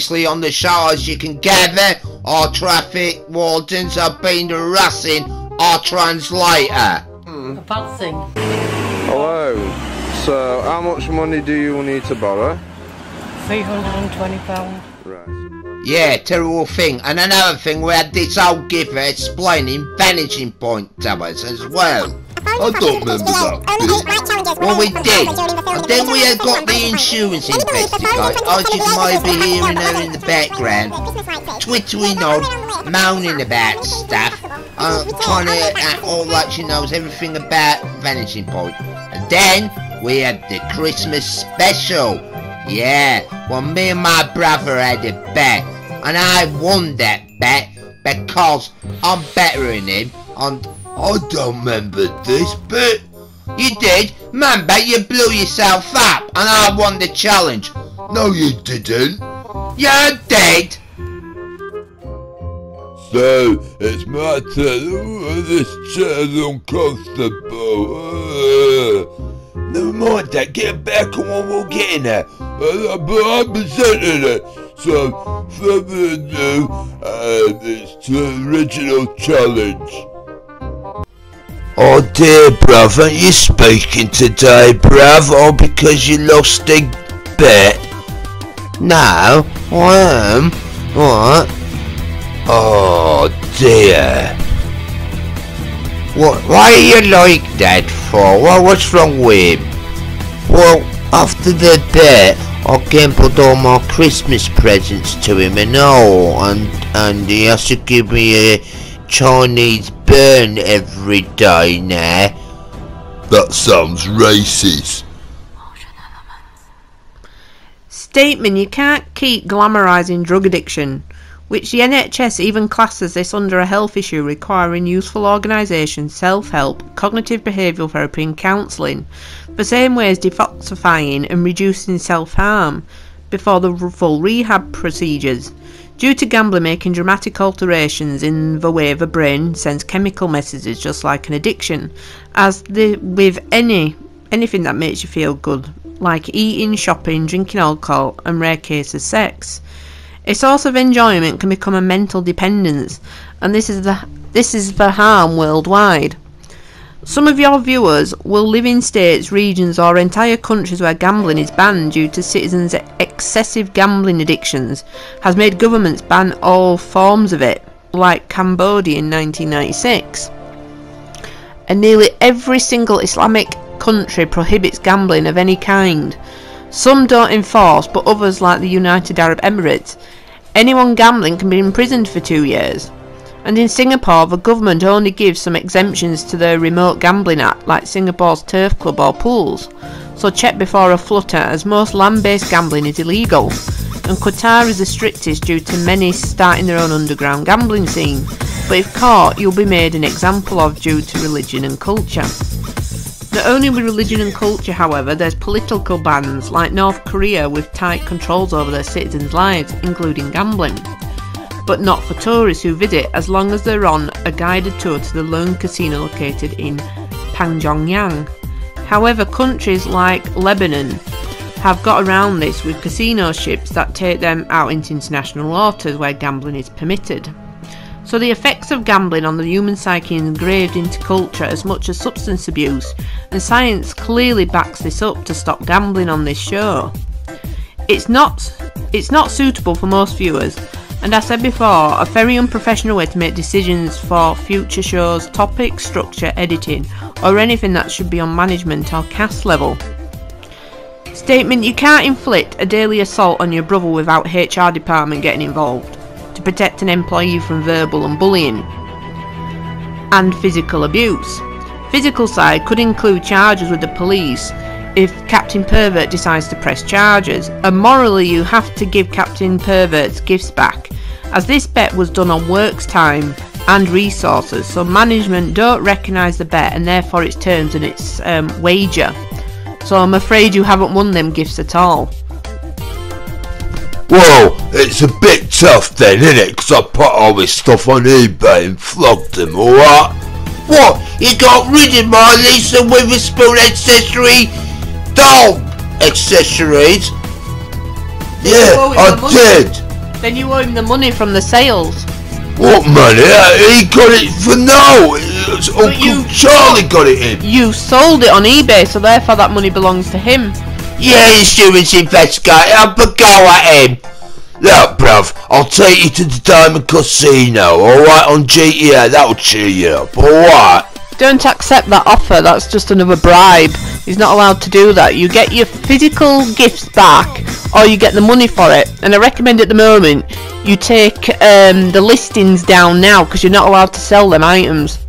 obviously on the show, as you can gather, our traffic wardens have been harassing our translator. A bad thing. Hello. So, how much money do you need to borrow? £320. Right. Yeah, terrible thing. And another thing, we had this old giver explaining vanishing point to us as well. I don't remember that. Well, we did. And then we had got the insurance investigate. As you might be hearing her in the background, twittering on, moaning about stuff, trying to all that she knows everything about vanishing point. And then we had the Christmas special. Yeah, well, me and my brother had a bet, and I won that bet because I'm better than him. And I don't remember this bit. You did? Remember, you blew yourself up and I won the challenge. No, you didn't. You did. So, it's my turn. Oh, this chair's uncomfortable. Never mind that, get back on, we'll get in there. But I'm presenting it. So, further ado, it's the original challenge. Oh dear, bruv, aren't you speaking today, bruv? Or because you lost a bet? No, I am. What? Oh dear. What? Why are you like that for? What's wrong with him? Well, after the bet, I gambled all my Christmas presents to him and all, and he has to give me a Chinese burn every day now. That sounds racist. Statement: you can't keep glamorising drug addiction, which the NHS even classes this under a health issue requiring useful organisation, self-help, cognitive behavioural therapy and counselling, the same way as detoxifying and reducing self-harm before the full rehab procedures. Due to gambling making dramatic alterations in the way the brain sends chemical messages, just like an addiction, as with anything that makes you feel good, like eating, shopping, drinking alcohol, and rare cases sex. A source of enjoyment can become a mental dependence, and this is the harm worldwide. Some of your viewers will live in states, regions, or entire countries where gambling is banned due to citizens' excessive gambling addictions, has made governments ban all forms of it, like Cambodia in 1996. And nearly every single Islamic country prohibits gambling of any kind. Some don't enforce, but others, like the United Arab Emirates, anyone gambling can be imprisoned for 2 years. And in Singapore, the government only gives some exemptions to the Remote Gambling Act, like Singapore's turf club or pools. So check before a flutter, as most land-based gambling is illegal. And Qatar is the strictest due to many starting their own underground gambling scene. But if caught, you'll be made an example of due to religion and culture. Not only with religion and culture, however, there's political bans, like North Korea, with tight controls over their citizens' lives, including gambling. But not for tourists who visit, as long as they're on a guided tour to the lone casino located in Pangyongyang. However, countries like Lebanon have got around this with casino ships that take them out into international waters where gambling is permitted. So the effects of gambling on the human psyche are engraved into culture as much as substance abuse, and science clearly backs this up to stop gambling on this show. It's not suitable for most viewers, and as I said before, a very unprofessional way to make decisions for future shows, topics, structure, editing, or anything that should be on management or cast level. Statement: you can't inflict a daily assault on your brother without HR department getting involved to protect an employee from verbal and bullying and physical abuse. Physical side could include charges with the police if Captain Pervert decides to press charges, and morally you have to give Captain Pervert's gifts back, as this bet was done on works time and resources, so management don't recognise the bet and therefore its terms and its wager. So I'm afraid you haven't won them gifts at all. Well, it's a bit tough then, innit? Because I put all this stuff on eBay and flogged them, alright? What? You got rid of my Lisa Witherspoon accessory doll accessories? Yeah, I did. Then you owe him the money from the sales. What money? He got it for no. Uncle Charlie got it in. You sold it on eBay, so therefore that money belongs to him. Yeah, insurance investigator, but go at him. Look, bruv, I'll take you to the Diamond Casino, alright, on GTA, that'll cheer you up, alright? Don't accept that offer, that's just another bribe. He's not allowed to do that. You get your physical gifts back, or you get the money for it. And I recommend at the moment, you take the listings down now, because you're not allowed to sell them items.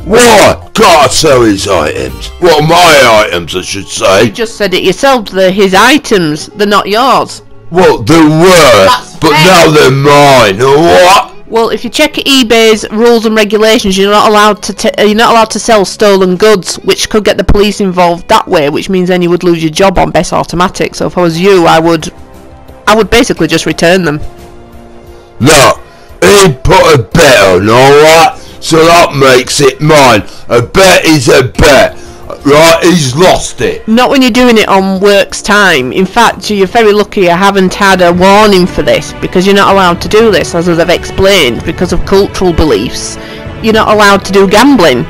What? Can't sell his items? Well, my items, I should say. You just said it yourself, they're his items, they're not yours. Well, they were, but now they're mine, what? Well, if you check eBay's rules and regulations, you're not allowed to sell stolen goods, which could get the police involved that way, which means then you would lose your job on Best Automatic. So if I was you, I would basically just return them. Look, he put a bet on, alright? So that makes it mine. A bet is a bet. Right, he's lost it. Not when you're doing it on work's time. In fact, you're very lucky I haven't had a warning for this, because you're not allowed to do this, as I've explained, because of cultural beliefs. You're not allowed to do gambling.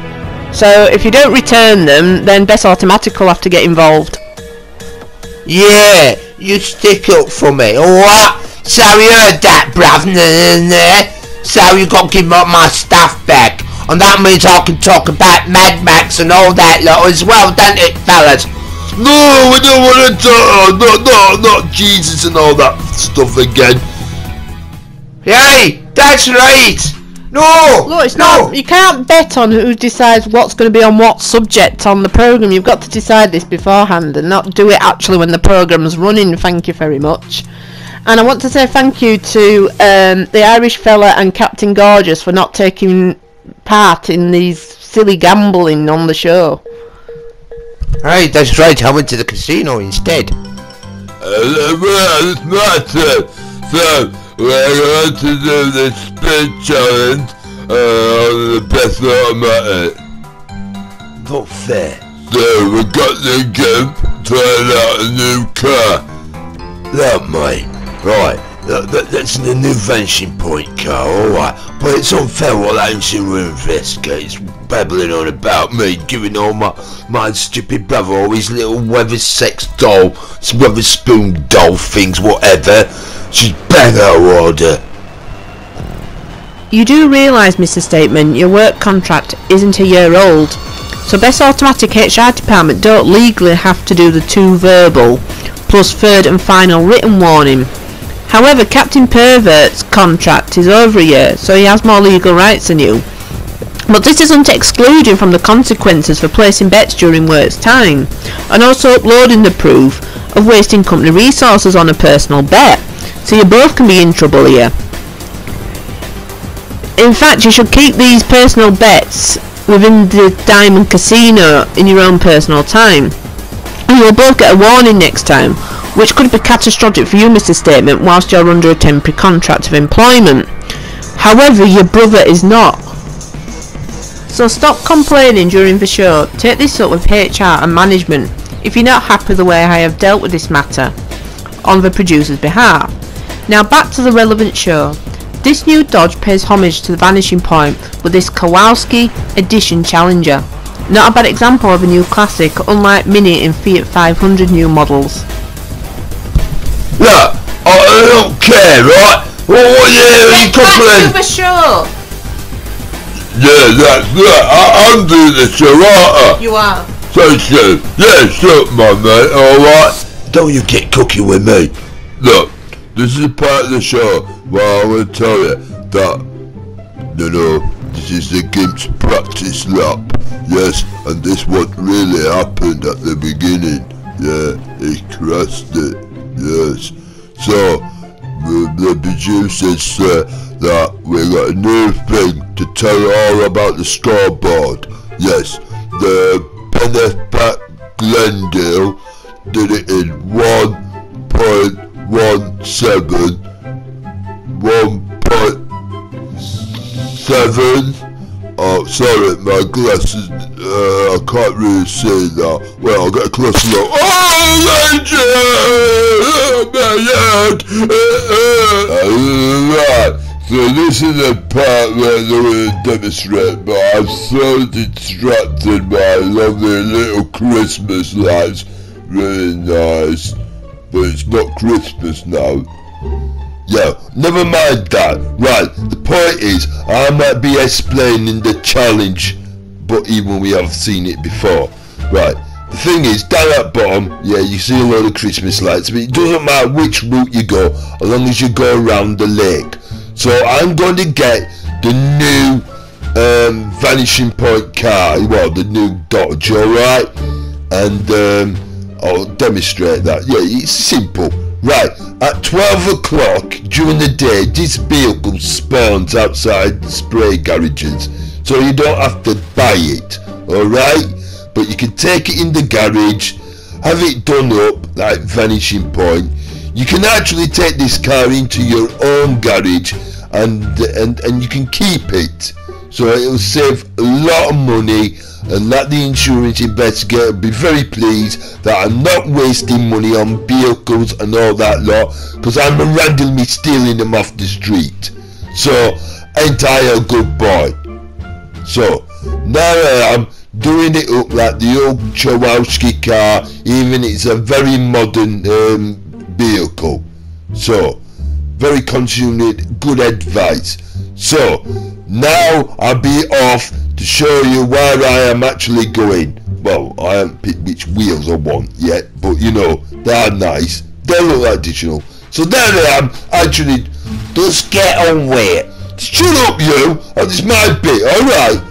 So if you don't return them, then Best Automatic will have to get involved. Yeah, you stick up for me, alright? So you heard that, bruv? So you got to give up my stuff back. And that means I can talk about Mad Max and all that lot as well, don't it, fellas? No, we don't want to talk. Not Jesus and all that stuff again. Hey, that's right. No, look, it's not. You can't bet on who decides what's going to be on what subject on the programme. You've got to decide this beforehand and not do it actually when the programme's running. Thank you very much. And I want to say thank you to the Irish fella and Captain Gorgeous for not taking part in these silly gambling on the show. Hey, that's right, I went to the casino instead. Well, it's my turn. So, we're going to do this spin challenge on the Best Automatic. Not fair. So, we got the game, trying out a new car. Look, mate, right. That's the new vanishing point car, alright, but it's unfair what that insurance investigator's babbling on about me, giving all my stupid brother all his little weather sex doll, weather spoon doll things, whatever. She's bang out of order. You do realise, Mr. Statement, your work contract isn't a year old, so Best Automatic HR department don't legally have to do the 2 verbal plus 3rd and final written warning. However, Captain Pervert's contract is over a year, so he has more legal rights than you. But this doesn't exclude him from the consequences for placing bets during work's time, and also uploading the proof of wasting company resources on a personal bet, so you both can be in trouble here. In fact, you should keep these personal bets within the Diamond Casino in your own personal time. And you will both get a warning next time, which could be catastrophic for you, Mr. Statement, whilst you're under a temporary contract of employment. However, your brother is not. So stop complaining during the show. Take this up with HR and management if you're not happy with the way I have dealt with this matter on the producer's behalf. Now back to the relevant show. This new Dodge pays homage to the vanishing point with this Kowalski Edition Challenger. Not a bad example of a new classic, unlike Mini and Fiat 500 new models. Look, I don't care, right? What you complaining? Back to the show! Yeah, that's right. I'm doing the show, aren't I? You are. So, yeah, shut my mate, alright? Don't you get cookie with me. Look, this is a part of the show where I will tell you that, this is the Gimp's practice lap. Yes, and this what really happened at the beginning. Yeah, he crashed it. Yes. So, the producers said that we got a new thing to tell you all about the scoreboard. Yes, the Pennepack Glendale did it in 1.17, 1.7, Sorry, my glasses, I can't really see that. Well, I'll get a closer look. Oh, legend! Right, so this is the part where they're going to demonstrate, but I'm so distracted by lovely little Christmas lights. Really nice. But it's not Christmas now. Yeah, never mind that. Right, the point is, I might be explaining the challenge, but even we have seen it before. Right, the thing is, down at bottom, yeah, you see a load of Christmas lights, but it doesn't matter which route you go, as long as you go around the lake. So I'm going to get the new vanishing point car, well, the new Dodge, alright? And I'll demonstrate that. Yeah, it's simple. Right, at 12 o'clock during the day, this vehicle spawns outside spray garages, so you don't have to buy it, alright? But you can take it in the garage, have it done up, like vanishing point. You can actually take this car into your own garage and you can keep it. So it'll save a lot of money, and that the insurance investigator will be very pleased that I'm not wasting money on vehicles and all that lot, because I'm randomly stealing them off the street. So ain't I a good boy? So now I am doing it up like the old Chowowski car, even it's a very modern vehicle. So very consummate, good advice. So now I'll be off to show you where I am actually going. Well, I haven't picked which wheels I want yet, but you know, they're nice. They look additional. So there I am, actually. Just get on with it. Shut up, you! It's my bit, alright?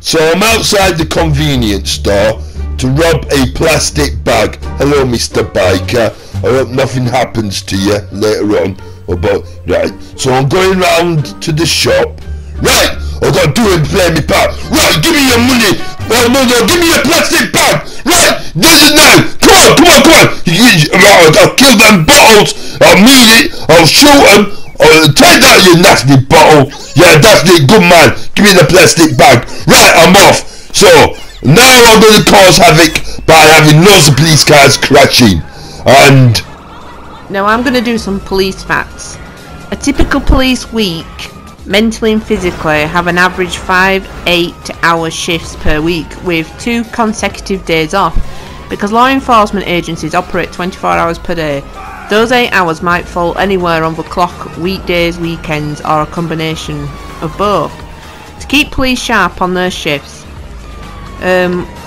So I'm outside the convenience store to rob a plastic bag. Hello, Mr. Biker. I hope nothing happens to you later on. About right, so I'm going round to the shop. Right, I've got to do it and play me part. Right, give me your money. No, give me your plastic bag. Right, this is now. Come on. Right, I'll kill them bottles. I'll mean it. I'll shoot them. I'll take that, you nasty bottle. Yeah, that's it. Good man. Give me the plastic bag. Right, I'm off. So now I'm going to cause havoc by having loads of police cars crashing. And now I'm going to do some police facts. A typical police week, mentally and physically, have an average 5-8 hour shifts per week with 2 consecutive days off. Because law enforcement agencies operate 24 hours per day, those 8 hours might fall anywhere on the clock, weekdays, weekends, or a combination of both. To keep police sharp on their shifts,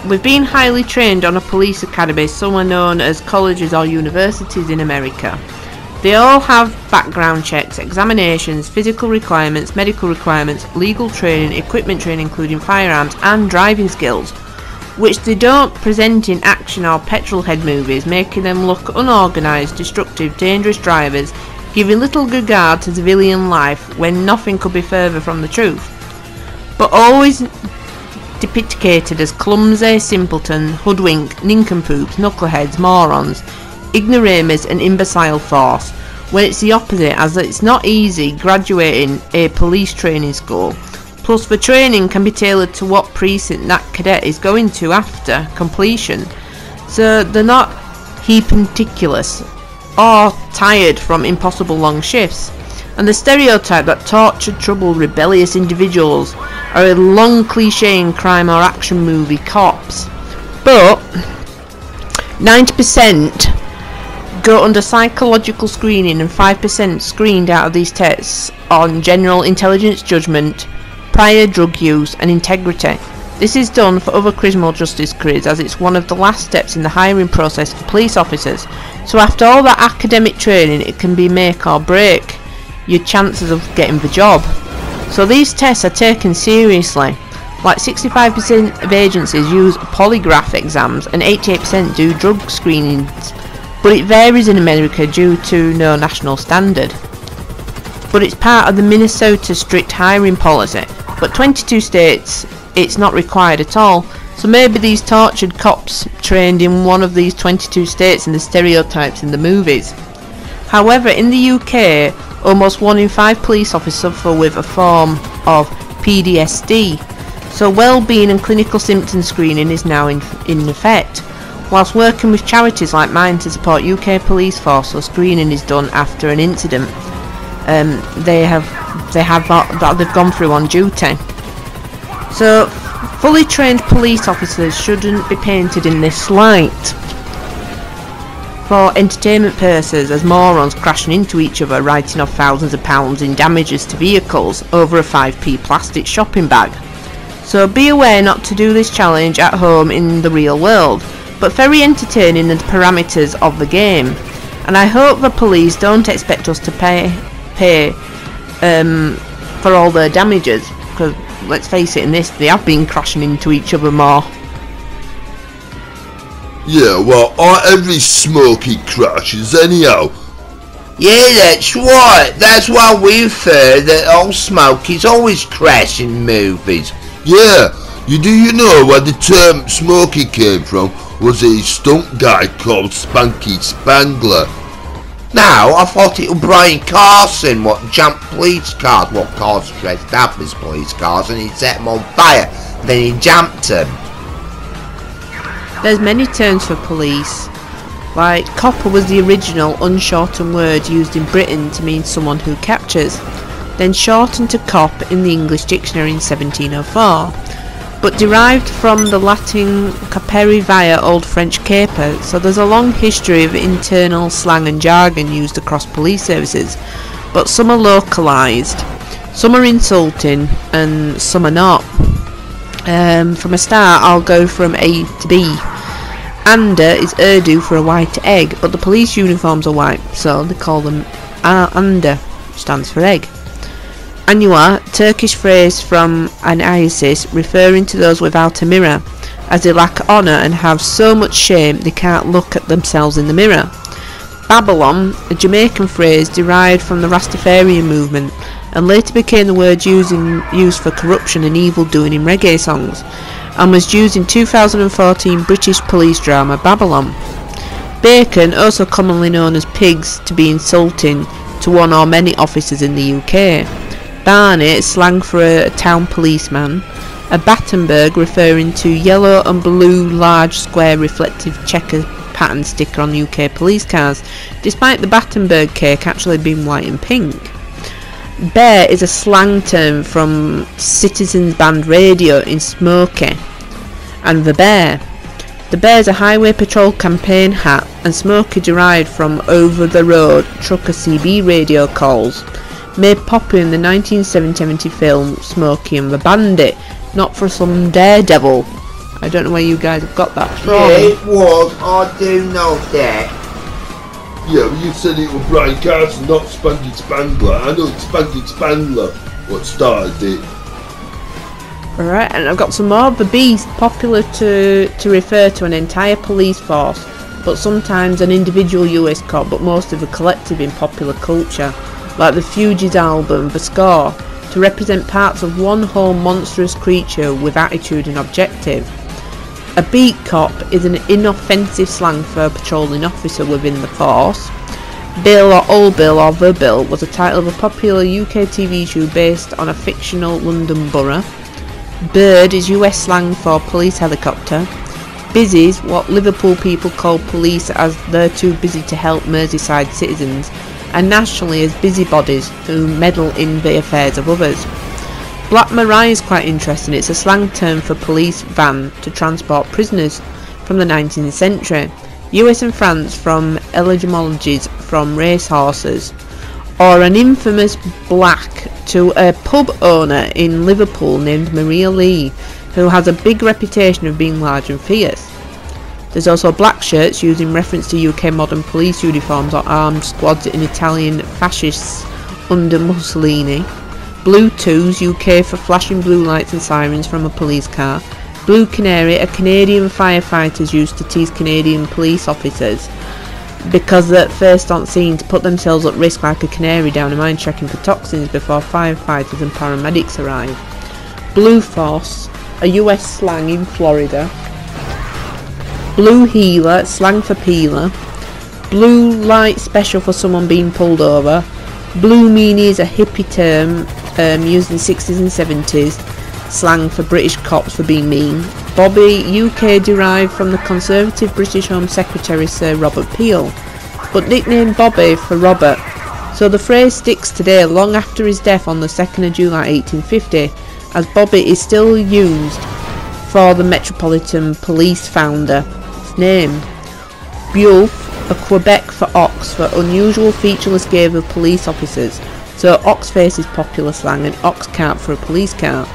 we've been highly trained on a police academy, some are known as colleges or universities in America. They all have background checks, examinations, physical requirements, medical requirements, legal training, equipment training including firearms and driving skills, which they don't present in action or petrolhead movies, making them look unorganised, destructive, dangerous drivers, giving little regard to civilian life when nothing could be further from the truth. But always depicted as clumsy, simpleton, hoodwink, nincompoops, knuckleheads, morons, ignoramus and imbecile force, when it's the opposite, as it's not easy graduating a police training school. Plus the training can be tailored to what precinct that cadet is going to after completion, so they're not meticulous or tired from impossible long shifts. And the stereotype that tortured, troubled, rebellious individuals are a long cliché in crime or action movie cops. But 90% go under psychological screening and 5% screened out of these tests on general intelligence, judgment, prior drug use and integrity. This is done for other criminal justice careers, as it's one of the last steps in the hiring process for police officers. So after all that academic training, it can be make or break your chances of getting the job. So these tests are taken seriously. Like 65% of agencies use polygraph exams and 88% do drug screenings, but it varies in America due to no national standard. But it's part of the Minnesota strict hiring policy, but 22 states it's not required at all. So maybe these tortured cops trained in one of these 22 states and the stereotypes in the movies. However, in the UK, almost 1 in 5 police officers suffer with a form of PTSD. so well-being and clinical symptom screening is now in effect. Whilst working with charities like mine to support UK police force, so screening is done after an incident they've gone through on duty. So fully trained police officers shouldn't be painted in this light for entertainment purposes as morons crashing into each other, writing off thousands of pounds in damages to vehicles over a 5p plastic shopping bag. So be aware not to do this challenge at home in the real world, but very entertaining in the parameters of the game. And I hope the police don't expect us to pay for all their damages, because let's face it, in this they have been crashing into each other more. Yeah, well, aren't every Smokey crashes anyhow? Yeah, that's right. That's why we've heard that old Smokey's always crashing movies. Yeah, you know where the term Smokey came from? Was a stunt guy called Spanky Spangler. No, I thought it was Brian Carson what jumped police cars, what cars dressed up as police cars, and he set them on fire, then he jumped them. There's many terms for police, like copper was the original unshortened word used in Britain to mean someone who captures, then shortened to cop in the English dictionary in 1704, but derived from the Latin capere via Old French caper, so there's a long history of internal slang and jargon used across police services, but some are localised, some are insulting and some are not. From a start I'll go from A to B. Anda is Urdu for a white egg, but the police uniforms are white, so they call them Anda, stands for egg. Anua, Turkish phrase from aniasis, referring to those without a mirror, as they lack honour and have so much shame they can't look at themselves in the mirror. Babylon, a Jamaican phrase derived from the Rastafarian movement, and later became the word used for corruption and evil doing in reggae songs, and was used in 2014 British police drama Babylon. Bacon, also commonly known as pigs, to be insulting to one or many officers in the UK. Barney, slang for a town policeman. A Battenberg, referring to yellow and blue large square reflective checker pattern sticker on UK police cars, despite the Battenberg cake actually being white and pink. Bear is a slang term from Citizens Band Radio in Smokey. And the Bear. The Bear is a highway patrol campaign hat, and Smokey derived from over the road trucker CB radio calls, made popular in the 1970 film Smokey and the Bandit, not for some daredevil. I don't know where you guys have got that from. Yeah, it was. I do know that. Yeah, well, you said it was Brian Carson, not Spanky Spangler. I know it's Spanky Spangler what started it. Alright, and I've got some more. The Beast, popular to refer to an entire police force, but sometimes an individual US cop, but most of a collective in popular culture, like the Fugees album The Score, to represent parts of one whole monstrous creature with attitude and objective. A beat cop is an inoffensive slang for a patrolling officer within the force. Bill or Old Bill or The Bill was a title of a popular UK TV show based on a fictional London borough. Bird is US slang for police helicopter. Busy's what Liverpool people call police as they're too busy to help Merseyside citizens, and nationally as busybodies who meddle in the affairs of others. Black Maria is quite interesting. It's a slang term for police van to transport prisoners from the 19th century. US and France from etymologies from racehorses. Or an infamous black to a pub owner in Liverpool named Maria Lee, who has a big reputation of being large and fierce. There's also black shirts used in reference to UK modern police uniforms or armed squads in Italian fascists under Mussolini. Blue 2s, UK for flashing blue lights and sirens from a police car. Blue Canary are Canadian firefighters used to tease Canadian police officers because they're first on scene to put themselves at risk like a canary down a mine checking for toxins before firefighters and paramedics arrive. Blue Force, a US slang in Florida. Blue Healer, slang for peeler. Blue Light Special for someone being pulled over. Blue Meanie is a hippie term used in the 60s and 70s. slang for British cops for being mean. Bobby, UK, derived from the Conservative British Home Secretary Sir Robert Peel, but nicknamed Bobby for Robert. So the phrase sticks today, long after his death on the 2nd of July 1850, as Bobby is still used for the Metropolitan Police founder's name. Beauf, a Quebec for ox, for unusual featureless game of police officers. So ox face is popular slang and ox cart for a police cart.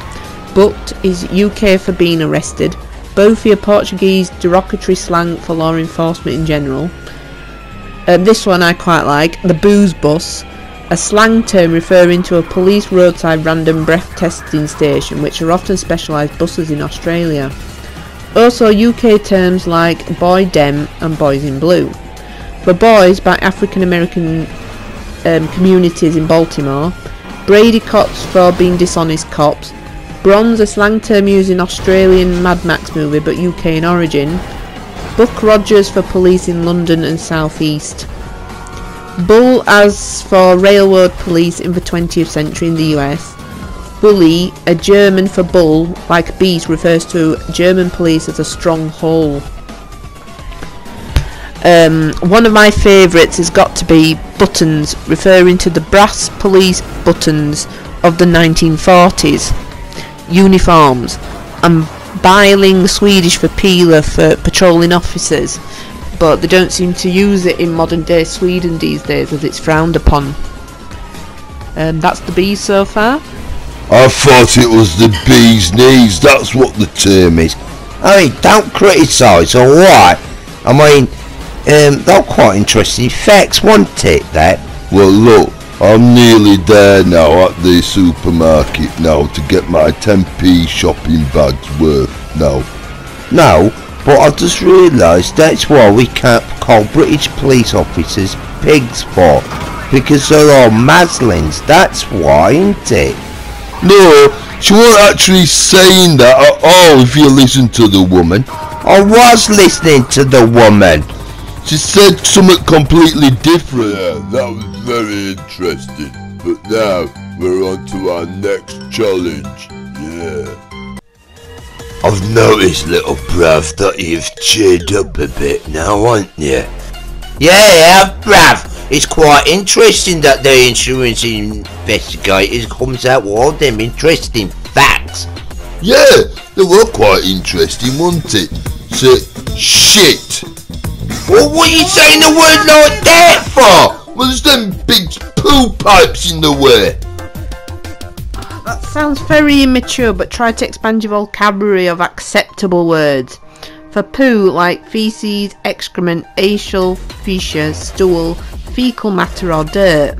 Booked is UK for being arrested. Bofia, Portuguese derogatory slang for law enforcement in general. This one I quite like, the booze bus, a slang term referring to a police roadside random breath testing station, which are often specialised buses in Australia. Also UK terms like boy dem and boys in blue. For boys, by African American communities in Baltimore. Brady cops for being dishonest cops. Bronze, a slang term used in Australian Mad Max movie but UK in origin. Buck Rogers for police in London and South East. Bull as for railroad police in the 20th century in the US. Bully, a German for bull, like beast, refers to German police as a strong whole. One of my favourites has got to be buttons, referring to the brass police buttons of the 1940s uniforms, and biling, Swedish for peeler for patrolling officers, but they don't seem to use it in modern day Sweden these days as it's frowned upon. That's the bees so far. I thought it was the bee's knees, that's what the term is. I mean, don't criticise, alright? I mean, they're quite interesting facts, wasn't it, that? Well look, I'm nearly there now at the supermarket now to get my 10p shopping bags worth now. No, but I just realised that's why we can't call British police officers pigs for, because they're all muslins, that's why, isn't it? No, she wasn't actually saying that at all if you listen to the woman. I was listening to the woman. She said something completely different. Yeah, that was very interesting. But now, we're on to our next challenge. Yeah. I've noticed, little bruv, that you've cheered up a bit now, haven't you? Yeah, bruv. It's quite interesting that the insurance investigators comes out with all them interesting facts. Yeah, they were quite interesting, wasn't it? So, shit. Well, what are you saying a word like that for? Well, there's them big poo pipes in the way. That sounds very immature, but try to expand your vocabulary of acceptable words. For poo, like feces, excrement, acial, feces, stool, fecal matter or dirt.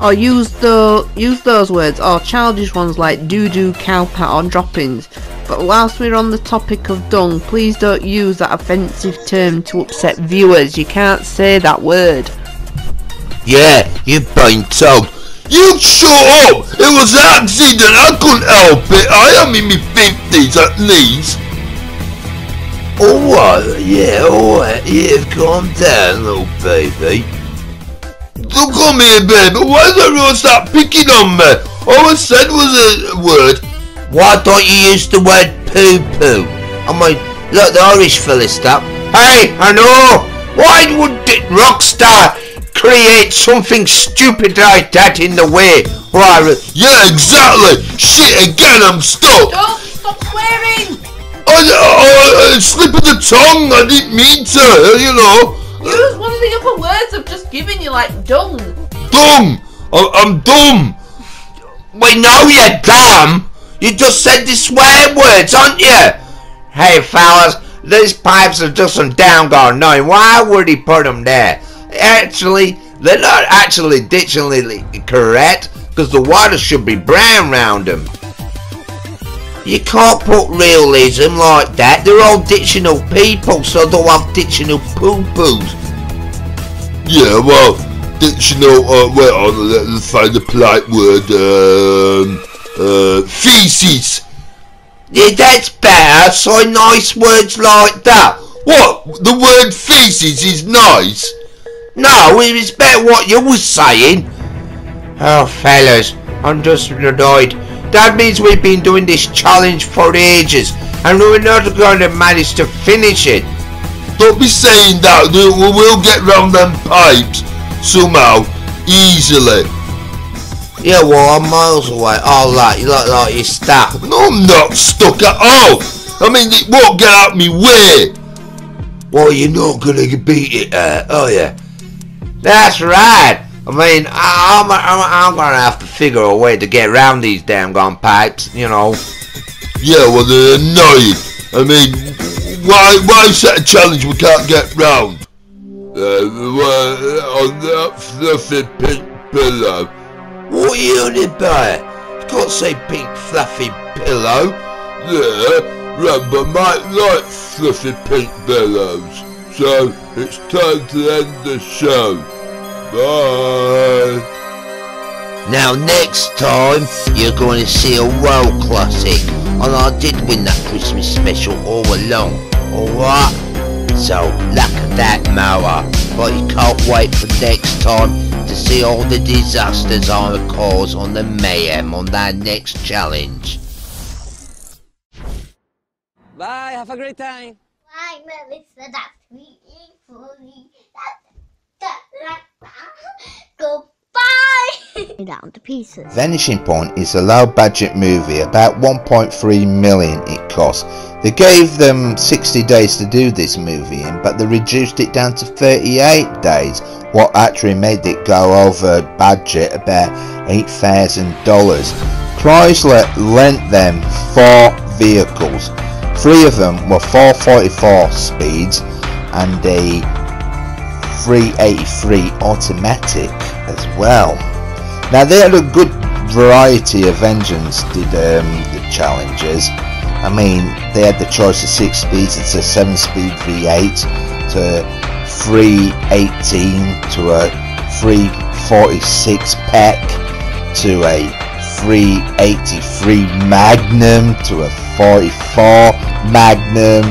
Or use those words, or childish ones like doo-doo, cowpat or droppings. But whilst we're on the topic of dung, please don't use that offensive term to upset viewers. You can't say that word. Yeah, you've been told. You shut up! It was an accident, I couldn't help it. I am in my 50s at least. Alright, yeah, calm down, little baby. Don't come here, baby. Why does everyone start picking on me? All I said was a word. Why don't you use the word poo-poo? I mean, look, the Irish fella stop. Hey, I know! Why would the Rockstar create something stupid like that in the way? Why? Yeah, exactly! Shit, again, I'm stuck! Don't stop swearing! I slip of the tongue, I didn't mean to, you know. Use one of the other words I've just given you, like dung. Dumb! I'm dumb! We know you're dumb! You just said the swear words, aren't you? Hey fellas, these pipes are just some downguard knowing. Why would he put them there? Actually, they're not actually dictionary correct, because the water should be brown round them. You can't put realism like that. They're all dictional people, so they'll have dictional poo-poos. Yeah, well, dictional, wait on, let's find the polite word, feces. Yeah, that's better, so nice words like that. What? The word feces is nice? No, it was better what you was saying. Oh, fellas, I'm just annoyed. That means we've been doing this challenge for ages, and we're not going to manage to finish it. Don't be saying that. We will get round them pipes somehow, easily. Yeah, well, I'm miles away. Oh, like, you look like you're stuck. No, I'm not stuck at all. I mean, it won't get out me way. Well, you're not going to beat it, are you? That's right. I mean, I'm going to have to figure a way to get around these damn gun pipes, you know. Yeah, well, they're annoying. I mean, why set a challenge we can't get round? On that fluffy pink pillow. What are you on about? You can't say pink fluffy pillow. Yeah, Rambo might like fluffy pink pillows. So, it's time to end the show. Bye. Now next time, you're going to see a world classic. And I did win that Christmas special all along. Alright? So, luck at that, Moa. But you can't wait for next time to see all the disasters I will cause on the mayhem on that next challenge. Bye, have a great time. Bye, Melissa, that's sweet for me. Goodbye! Down to pieces. Vanishing Point is a low-budget movie, about 1.3 million it cost. They gave them 60 days to do this movie in, but they reduced it down to 38 days, what actually made it go over budget about $8,000. Chrysler lent them 4 vehicles. 3 of them were 444 speeds and a 383 automatic as well. Now they had a good variety of engines, did the challenges. I mean, they had the choice of 6 speeds. It's a 7-speed V8 to 318 to a 346 PEC to a 383 Magnum to a 44 Magnum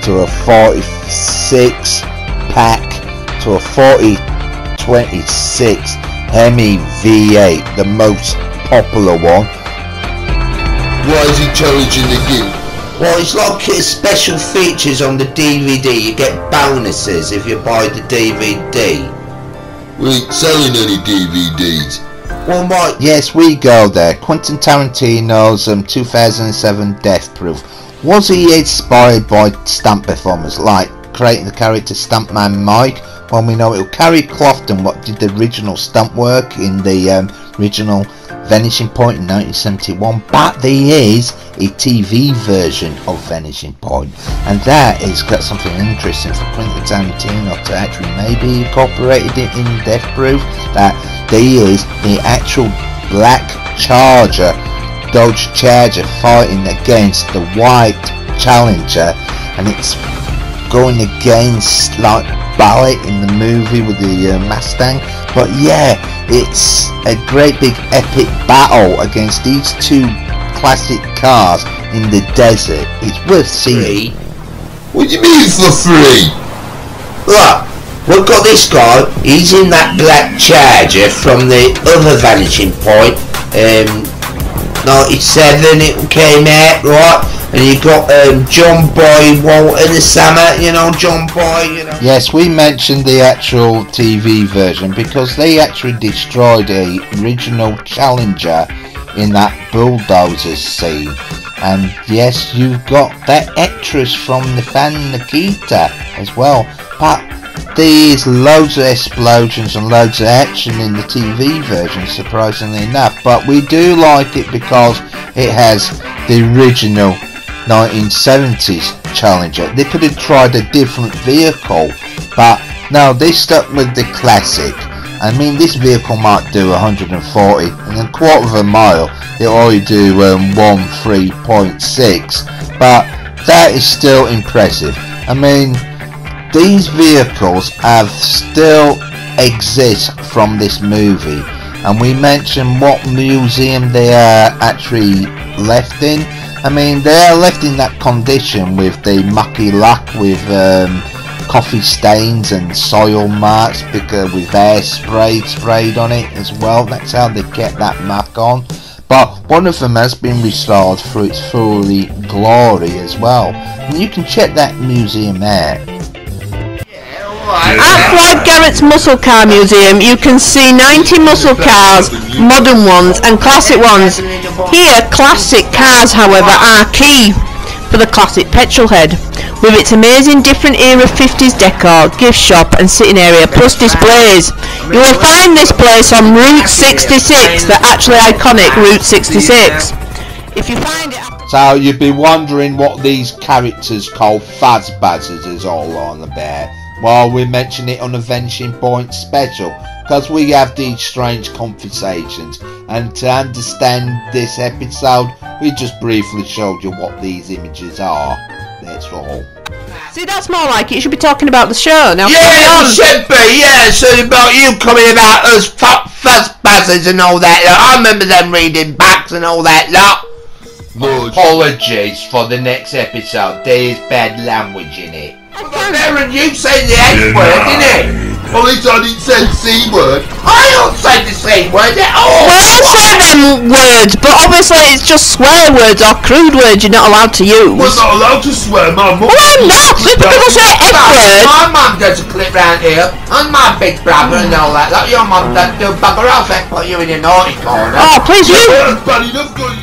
to a 46 PEC to a 4026 Hemi V8, the most popular one. Why is he challenging the game? Well, it's like special features on the DVD. You get bonuses if you buy the DVD. We ain't selling any DVDs. Well, Mike. Yes, we go there. Quentin Tarantino's 2007 Death Proof. Was he inspired by stunt performers like creating the character Stuntman Mike? Well, we know it'll Carrie Clofton, what did the original stunt work in the original Vanishing Point in 1971, but there is a TV version of Vanishing Point, and that has got something interesting for Quentin Tarantino to actually maybe incorporated it in Death Proof, that there is the actual black Charger, Dodge Charger, fighting against the white Challenger, and it's going against like Ballet in the movie with the Mustang. But yeah, it's a great big epic battle against these 2 classic cars in the desert. It's worth seeing. What do you mean for free? Look, we've got this guy. He's in that black Charger from the other Vanishing Point. 97 it came out, right? And you got John Boy Walter the Summer, you know, John Boy, you know. Yes, we mentioned the actual TV version because they actually destroyed the original Challenger in that bulldozer scene. And yes, you've got that actress from the Fan Nikita as well. But there's loads of explosions and loads of action in the TV version, surprisingly enough. But we do like it because it has the original 1970s Challenger. They could have tried a different vehicle, but no, they stuck with the classic. I mean, this vehicle might do 140, and then quarter of a mile it'll only do 13.6, but that is still impressive. I mean, these vehicles have still exist from this movie, and we mentioned what museum they are actually left in. I mean, they are left in that condition with the mucky luck, with coffee stains and soil marks because with hairspray sprayed on it as well. That's how they get that muck on. but one of them has been restored for its fully glory as well, and you can check that museum out. At Clive Garrett's Muscle Car Museum, you can see 90 muscle cars, modern ones and classic ones. Here, classic cars, however, are key for the classic petrol head, with its amazing different era 50s decor, gift shop and sitting area, plus displays. You will find this place on Route 66, the actually iconic Route 66. If you find it... So you'd be wondering what these characters called Fazbazzers is all on about. Well, we mention it on the Vanishing Point special, because we have these strange conversations, and to understand this episode, we just briefly showed you what these images are. That's all. See, that's more like it. You should be talking about the show now. Yeah, it should be, yeah. So about you coming about us fuzzbuzzers and all that lot. I remember them reading backs and all that lot. Apologies for the next episode. There is bad language in it. Aaron, you said the H word, didn't it? At least I didn't say the C word. I don't say the same word at all. We all say them words, but obviously it's just swear words or crude words you're not allowed to use. We're not allowed to swear, my mum. Well, I'm not. Just people say F word. My mum does a clip round here, and my big brother and all that. Like your mum doesn't do bugger off and put you in your naughty corner. Oh, please, you.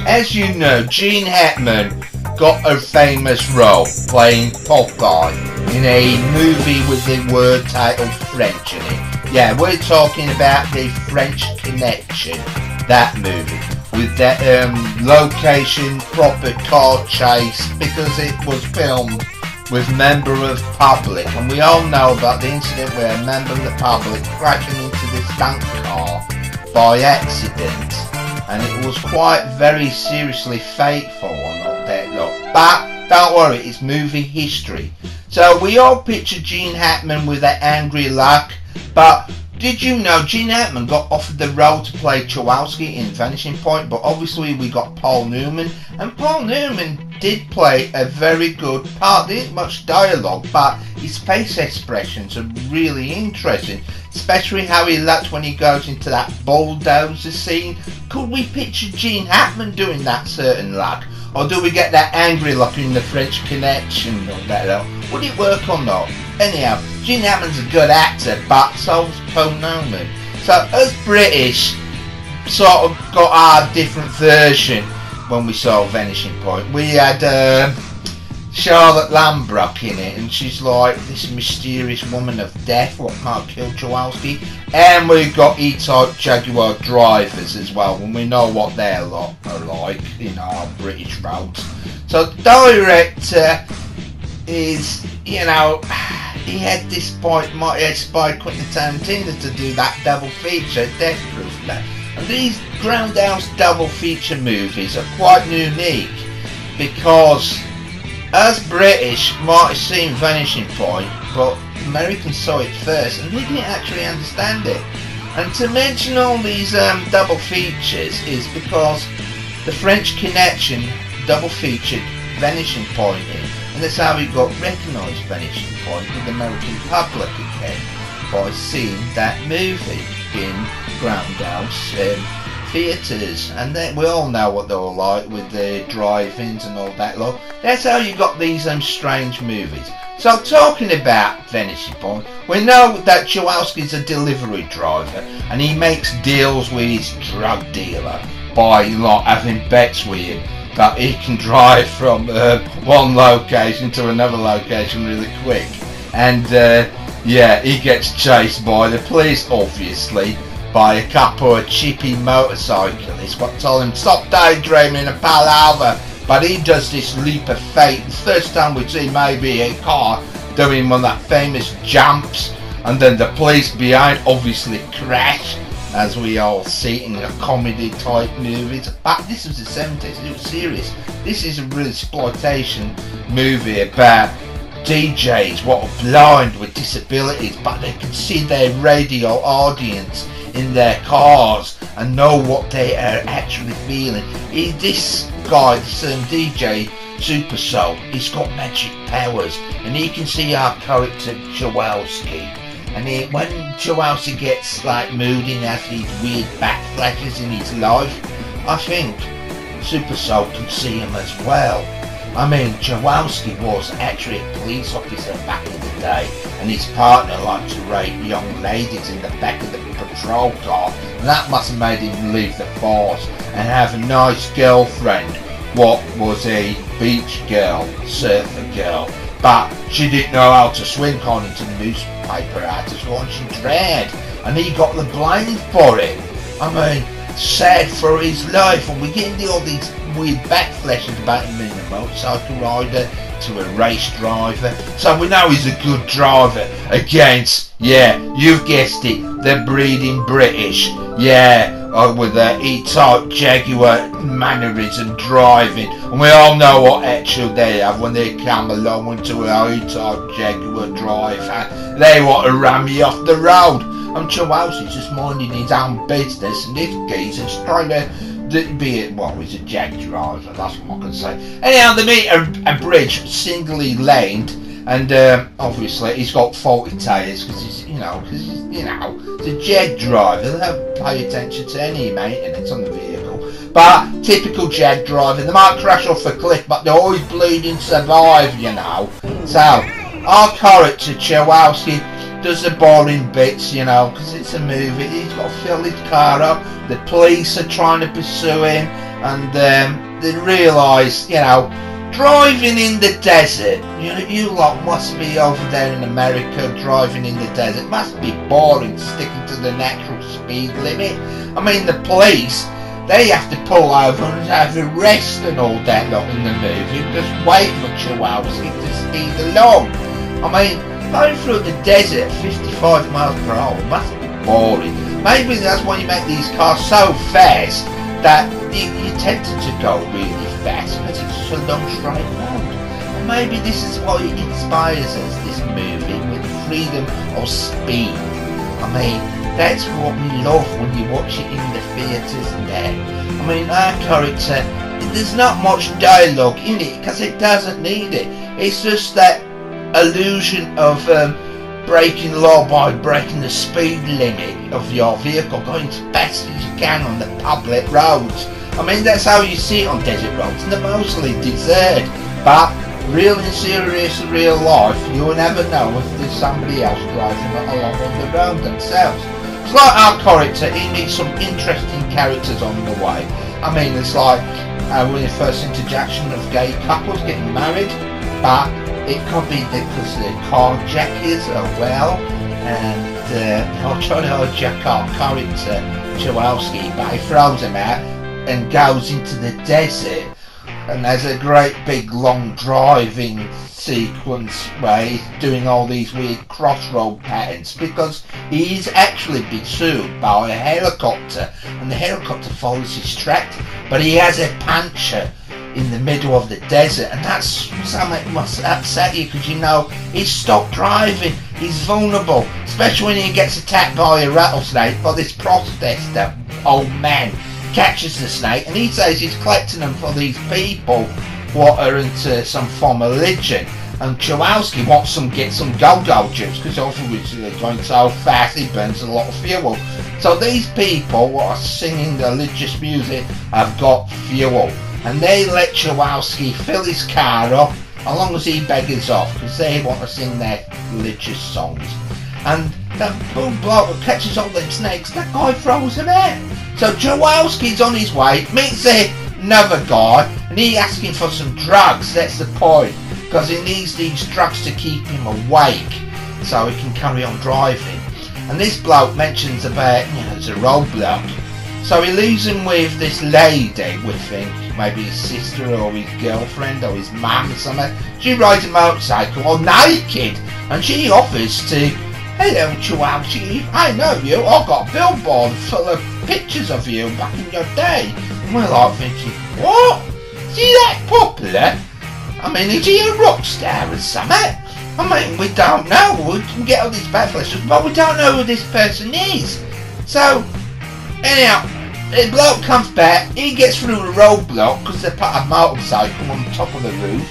As you know, Gene Hackman got a famous role playing Popeye in a movie with the word titled French in it. Yeah, we're talking about the French Connection, that movie, with that location proper car chase, because it was filmed with member of public, and we all know about the incident where a member of the public crashing into the stunt car by accident, and it was quite very seriously fateful and all that lot. But don't worry, it's movie history. So we all picture Gene Hackman with that angry look, but did you know Gene Hackman got offered the role to play Kowalski in Vanishing Point, but obviously we got Paul Newman, and Paul Newman did play a very good part. There isn't much dialogue, but his face expressions are really interesting, especially how he looks when he goes into that bulldozer scene. Could we picture Gene Hackman doing that certain look? Or do we get that angry look in the French Connection or that? Would it work or not? Anyhow, Gene Hackman's a good actor, but so's Paul Newman. So us British sort of got our different version when we saw Vanishing Point. We had Charlotte Lambrock in it, and she's like this mysterious woman of death what can't kill Kowalski. And we've got E-Type Jaguar drivers as well, and we know what their lot are like in our British roads. So the director is, you know, he had this point, might have inspired Quentin Tarantino to do that double feature, Death Proof. And these Groundhouse double feature movies are quite unique, because us British might have seen Vanishing Point, but Americans saw it first and they didn't actually understand it. And to mention all these double features is because the French Connection double featured Vanishing Point in, and that's how we got recognised Vanishing Point with the American public again, by seeing that movie in Groundhouse theatres. And then we all know what they were like with the drive-ins and all that lot. That's how you got these strange movies. So talking about Vanishing Point, we know that Kowalski's a delivery driver, and he makes deals with his drug dealer by like having bets with him that he can drive from one location to another location really quick. And yeah, he gets chased by the police, obviously, by a couple of chippy motorcyclists what told him stop daydreaming and pull over. But he does this leap of faith. The first time we see maybe a car doing one of that famous jumps, and then the police behind obviously crash, as we all see in the comedy type movies. But this was the 70s, it was serious. This is a real exploitation movie about DJs what are blind with disabilities, but they can see their radio audience in their cars and know what they are actually feeling. This guy, this DJ Super Soul, he's got magic powers, and he can see our character Kowalski. And when Kowalski gets like moody and has these weird backflashes in his life, I think Super Soul can see him as well. I mean, Kowalski was actually a police officer back in the day, and his partner liked to rape young ladies in the back of the patrol car, and that must have made him leave the force and have a nice girlfriend. What was a beach girl, surfer girl, but she didn't know how to swim, according to the newspaper article, and she drowned, and he got the blame for it. I mean, sad for his life, and we get into all these weird backflashes about him being a motorcycle rider to a race driver, so we know he's a good driver against, yeah, you've guessed it, the breeding British, yeah, with the E-Type Jaguar mannerism driving, and we all know what attitude they have when they come along into an E-Type Jaguar driver. They want to ram you off the road, and Kowalski's just minding his own business, and this geezer's trying to be it, well, he's a jag driver, that's what I can say. Anyhow, they meet a bridge singly laned, and obviously he's got 40 tyres because he's a jag driver. They don't pay attention to any maintenance on the vehicle. But typical jag driver, they might crash off a cliff, but they always bleeding survive, you know. So our character Kowalski does the boring bits, you know, because it's a movie. He's got to fill his car up. The police are trying to pursue him, and they realise, you know, driving in the desert, you lot must be over there in America driving in the desert. Must be boring sticking to the natural speed limit. I mean, the police, they have to pull over and have a rest and all that lot in the movie. Just wait for Kowalski to speed along. I mean, going through the desert at 55 miles per hour must be boring. Maybe that's why you make these cars so fast that you're tempted to go really fast because it's just a long straight road. And maybe this is why it inspires us, this movie, with freedom of speed. I mean, that's what we love when you watch it in the theatres and that. I mean, our character, there's not much dialogue in it because it doesn't need it. It's just that illusion of breaking law by breaking the speed limit of your vehicle, going as fast as you can on the public roads. I mean, that's how you see it on desert roads, and they're mostly desert. But real and serious real life, you'll never know if there's somebody else driving along on the road themselves. It's like our character, he meets some interesting characters on the way. I mean, it's like when the first interjection of gay couples getting married, but it could be because the carjackers are well, and I'll try to hijack our character Kowalski, but he throws him out and goes into the desert, and there's a great big long driving sequence where he's doing all these weird crossroad patterns because he's actually been pursued by a helicopter, and the helicopter follows his track, but he has a puncture in the middle of the desert, and that's something must upset you because, you know, he's stopped driving, he's vulnerable, especially when he gets attacked by a rattlesnake. But this protester old man catches the snake, and he says he's collecting them for these people what are into some form of religion, and Kowalski wants them to get some go-go juice because obviously they're going so fast he burns a lot of fuel. So these people what are singing religious music have got fuel, and they let Kowalski fill his car up as long as he beggars off because they want to sing their religious songs. And that bloke catches all them snakes, that guy throws them out. So Kowalski's on his way, meets another guy, and he asking for some drugs. That's the point, because he needs these drugs to keep him awake so he can carry on driving. And this bloke mentions about, you know, there's a roadblock, so he leaves him with this lady, we think, maybe his sister or his girlfriend or his mum or something. She rides a motorcycle all naked, and she offers to, "Hello Kowalski, I know you, I've got a billboard full of pictures of you back in your day." And we're like thinking, what? Is he that popular? I mean, is he a rock star or something? I mean, we don't know. We can get all these backflashes, but we don't know who this person is. So, anyhow, the bloke comes back, he gets through the roadblock because they put a motorcycle on top of the roof.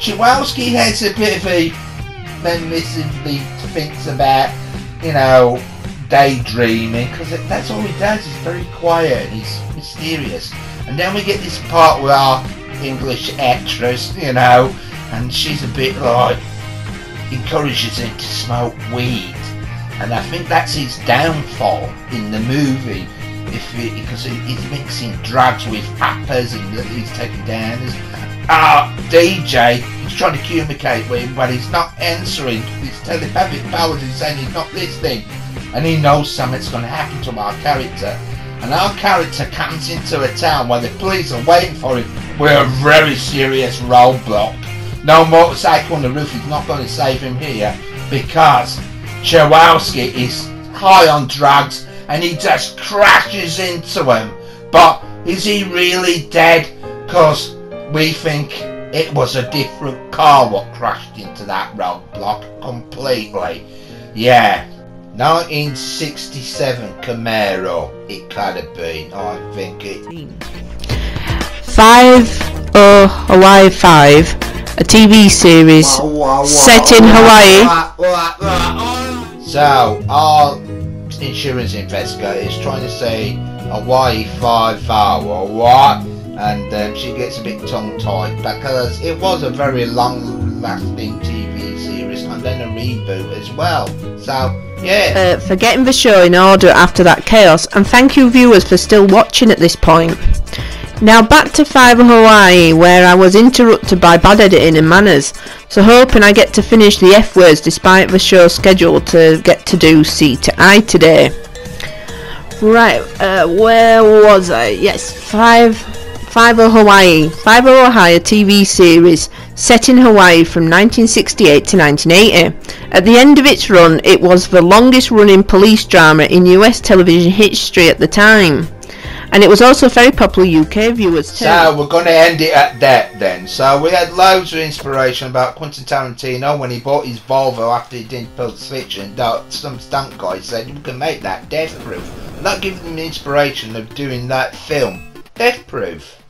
Kowalski has a bit of a reminiscently thinks about, you know, daydreaming, because that's all he does. He's very quiet and he's mysterious. And then we get this part with our English actress, you know, and she's a bit like, encourages him to smoke weed. And I think that's his downfall in the movie, because he's mixing drugs with uppers and he's taking downers. DJ, he's trying to communicate with him, but he's not answering. His telepathic powers is saying he's not listening, and he knows something's going to happen to our character. And our character comes into a town where the police are waiting for him with a very serious roadblock. No motorcycle on the roof is not going to save him here, because Chowowski is high on drugs and he just crashes into him. But is he really dead? Because we think it was a different car what crashed into that roadblock completely. Yeah, 1967 Camaro it could have been, I think it. 5 Hawaii 5, a TV series set in Hawaii. So, our insurance investigator is trying to say Hawaii 5-hour, what? And she gets a bit tongue-tied because it was a very long-lasting TV series and then a reboot as well. So, yeah. For getting the show in order after that chaos, and thank you viewers for still watching at this point. Now back to 5 Hawaii, where I was interrupted by bad editing and manners, so hoping I get to finish the F words despite the show schedule to get to do C to I today. Right, where was I? Yes, 5 Hawaii. 5 Hawaii, a TV series set in Hawaii from 1968 to 1980. At the end of its run, it was the longest running police drama in US television history at the time. And it was also very popular UK viewers too. So we're going to end it at that then. So we had loads of inspiration about Quentin Tarantino when he bought his Volvo after he did Pulp Fiction. Some stunt guy said you can make that death proof. And that gave them the inspiration of doing that film, Death Proof.